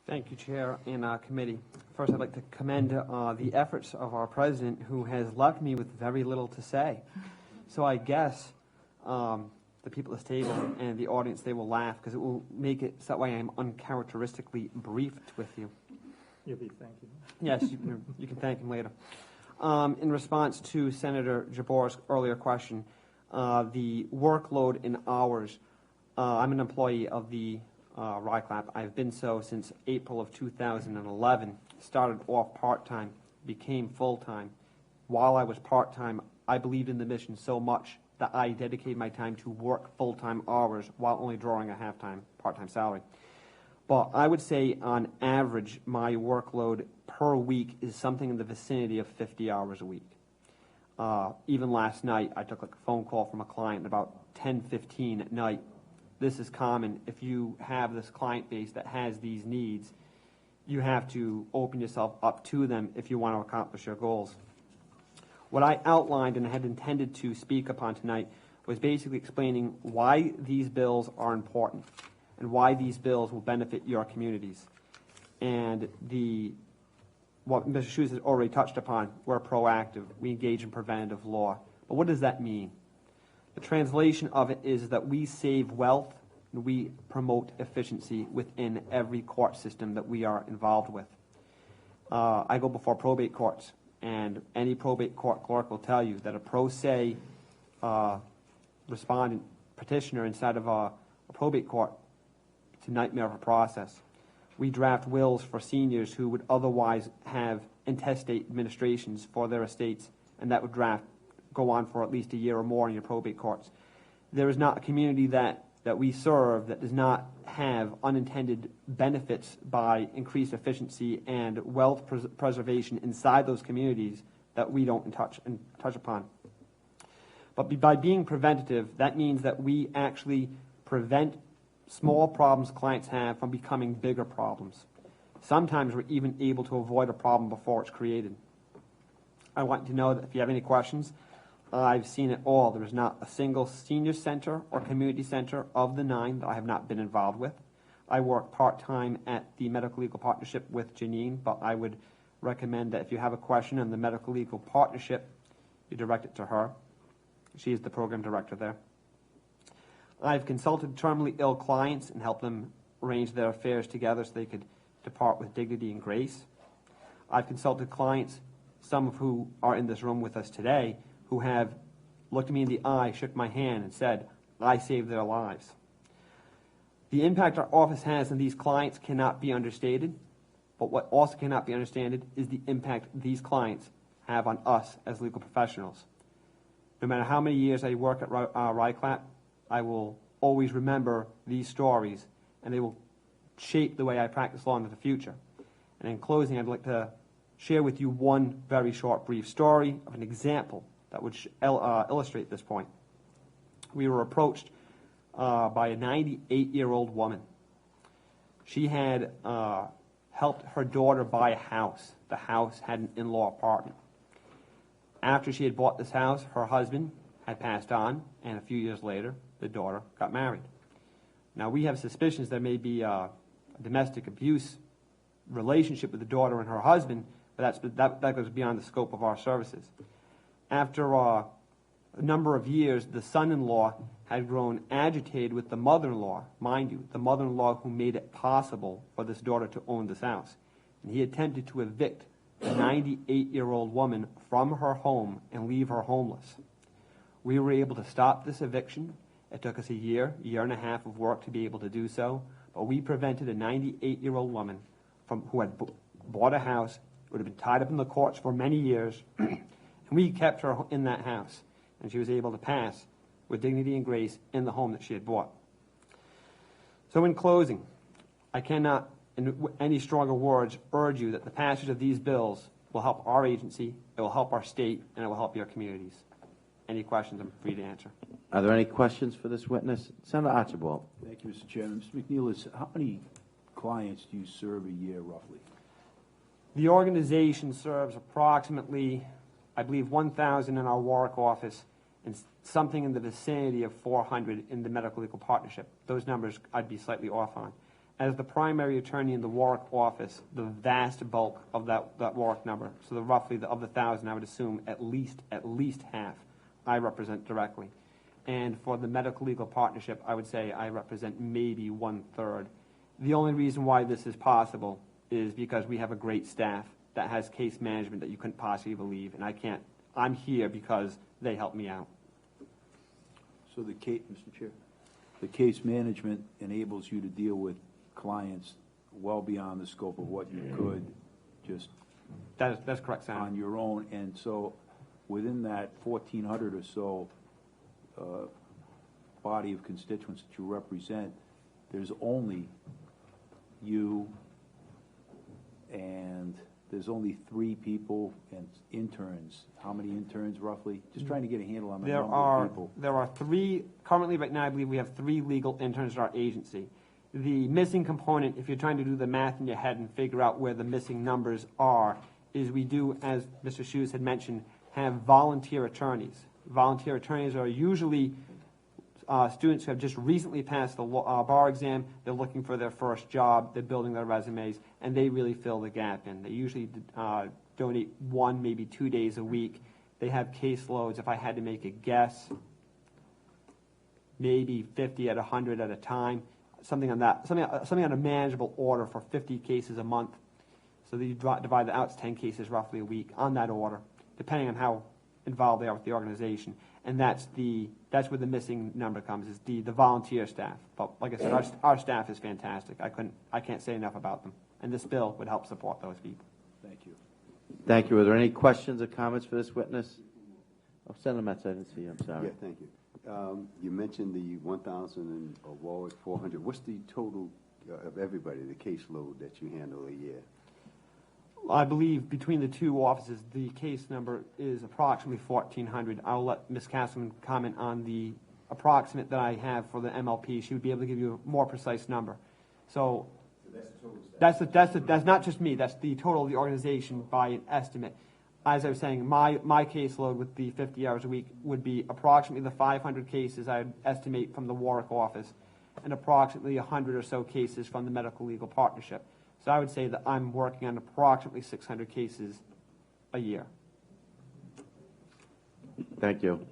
Thank you, Chair and Committee. First, I'd like to commend the efforts of our President, who has left me with very little to say. So I guess the people at this table and the audience, they will laugh, because it will make it so that way I'm uncharacteristically briefed with you. You'll be thanking him. Yes, you can thank him later. In response to Senator Jabor's earlier question, the workload in hours, I'm an employee of the RICLAP. I've been so since April of 2011. Started off part-time, became full-time. While I was part-time, I believed in the mission so much that I dedicated my time to work full-time hours while only drawing a half-time, part-time salary. But I would say on average, my workload per week is something in the vicinity of 50 hours a week. Even last night, I took a phone call from a client about 10:15 at night. This is common. If you have this client base that has these needs, you have to open yourself up to them if you want to accomplish your goals. What I outlined and had intended to speak upon tonight was basically explaining why these bills are important and why these bills will benefit your communities. And what Mr. Schutz has already touched upon, we're proactive, we engage in preventative law. But what does that mean? The translation of it is that we save wealth and we promote efficiency within every court system that we are involved with. I go before probate courts, and any probate court clerk will tell you that a pro se respondent petitioner inside of a probate court, it's a nightmare of a process. We draft wills for seniors who would otherwise have intestate administrations for their estates, and that would go on for at least a year or more in your probate courts. There is not a community that we serve that does not have unintended benefits by increased efficiency and wealth preservation inside those communities that we don't touch upon. But by being preventative, that means that we actually prevent small problems clients have from becoming bigger problems. Sometimes we're even able to avoid a problem before it's created. I want you to know that if you have any questions, I've seen it all. There is not a single senior center or community center of the 9 that I have not been involved with. I work part-time at the Medical Legal Partnership with Janine, but I would recommend that if you have a question on the Medical Legal Partnership, you direct it to her. She is the program director there. I've consulted terminally ill clients and helped them arrange their affairs together so they could depart with dignity and grace. I've consulted clients, some of who are in this room with us today, who have looked me in the eye, shook my hand, and said, I saved their lives. The impact our office has on these clients cannot be understated, but what also cannot be understated is the impact these clients have on us as legal professionals. No matter how many years I work at RICLAP, I will always remember these stories, and they will shape the way I practice law into the future. And in closing, I'd like to share with you one very short, brief story of an example that would illustrate this point. We were approached by a 98-year-old woman. She had helped her daughter buy a house. The house had an in-law apartment. After she had bought this house, her husband had passed on, and a few years later, the daughter got married. Now, we have suspicions there may be a domestic abuse relationship with the daughter and her husband, but that goes beyond the scope of our services. After a number of years, the son-in-law had grown agitated with the mother-in-law, mind you, the mother-in-law who made it possible for this daughter to own this house. And he attempted to evict the 98-year-old woman from her home and leave her homeless. We were able to stop this eviction. It took us a year and a half of work to be able to do so, but we prevented a 98-year-old woman who had bought a house, would have been tied up in the courts for many years, and we kept her in that house, and she was able to pass with dignity and grace in the home that she had bought. So in closing, I cannot, in any stronger words, urge you that the passage of these bills will help our agency, it will help our state, and it will help your communities. Any questions, I'm free to answer. Are there any questions for this witness? Senator Archibald. Thank you, Mr. Chairman. Mr. McNelis, how many clients do you serve a year, roughly? The organization serves approximately, I believe, 1,000 in our Warwick office and something in the vicinity of 400 in the Medical Legal Partnership. Those numbers I'd be slightly off on. As the primary attorney in the Warwick office, the vast bulk of that Warwick number, so roughly of the 1,000, I would assume at least half I represent directly. And for the medical legal partnership, I would say I represent maybe 1/3. The only reason why this is possible is because we have a great staff that has case management that you couldn't possibly believe, and I'm here because they help me out. So Mr. Chair, the case management enables you to deal with clients well beyond the scope of what you could just That's correct, Senator. on your own. And so within that 1,400 or so body of constituents that you represent, there's only you and there's only 3 people and interns. How many interns roughly? Just trying to get a handle on the number of people. There are 3, currently right now I believe we have 3 legal interns at our agency. The missing component, if you're trying to do the math in your head and figure out where the missing numbers are, is we do, as Mr. Shoes had mentioned, have volunteer attorneys. Volunteer attorneys are usually students who have just recently passed the bar exam. They're looking for their first job. They're building their resumes, and they really fill the gap in. They usually donate 1, maybe 2 days a week. They have caseloads, if I had to make a guess, maybe 50 at 100 at a time, something on a manageable order for 50 cases a month. So you divide that out, it's 10 cases roughly a week on that order, depending on how involved they are with the organization. And that's where the missing number comes, is the volunteer staff. But like I said, our staff is fantastic. I can't say enough about them. And this bill would help support those people. Thank you. Thank you. Are there any questions or comments for this witness? Oh, Senator Metz, I didn't see you. I'm sorry. Yeah, thank you. You mentioned the 1,000 and Warwick 400. What's the total of everybody, the caseload that you handle a year? I believe between the 2 offices, the case number is approximately 1,400. I'll let Ms. Castleman comment on the approximate that I have for the MLP. She would be able to give you a more precise number. So that's the total staff. That's not just me. That's the total of the organization by an estimate. As I was saying, my caseload with the 50 hours a week would be approximately the 500 cases I would estimate from the Warwick office and approximately 100 or so cases from the medical legal partnership. So I would say that I'm working on approximately 600 cases a year. Thank you.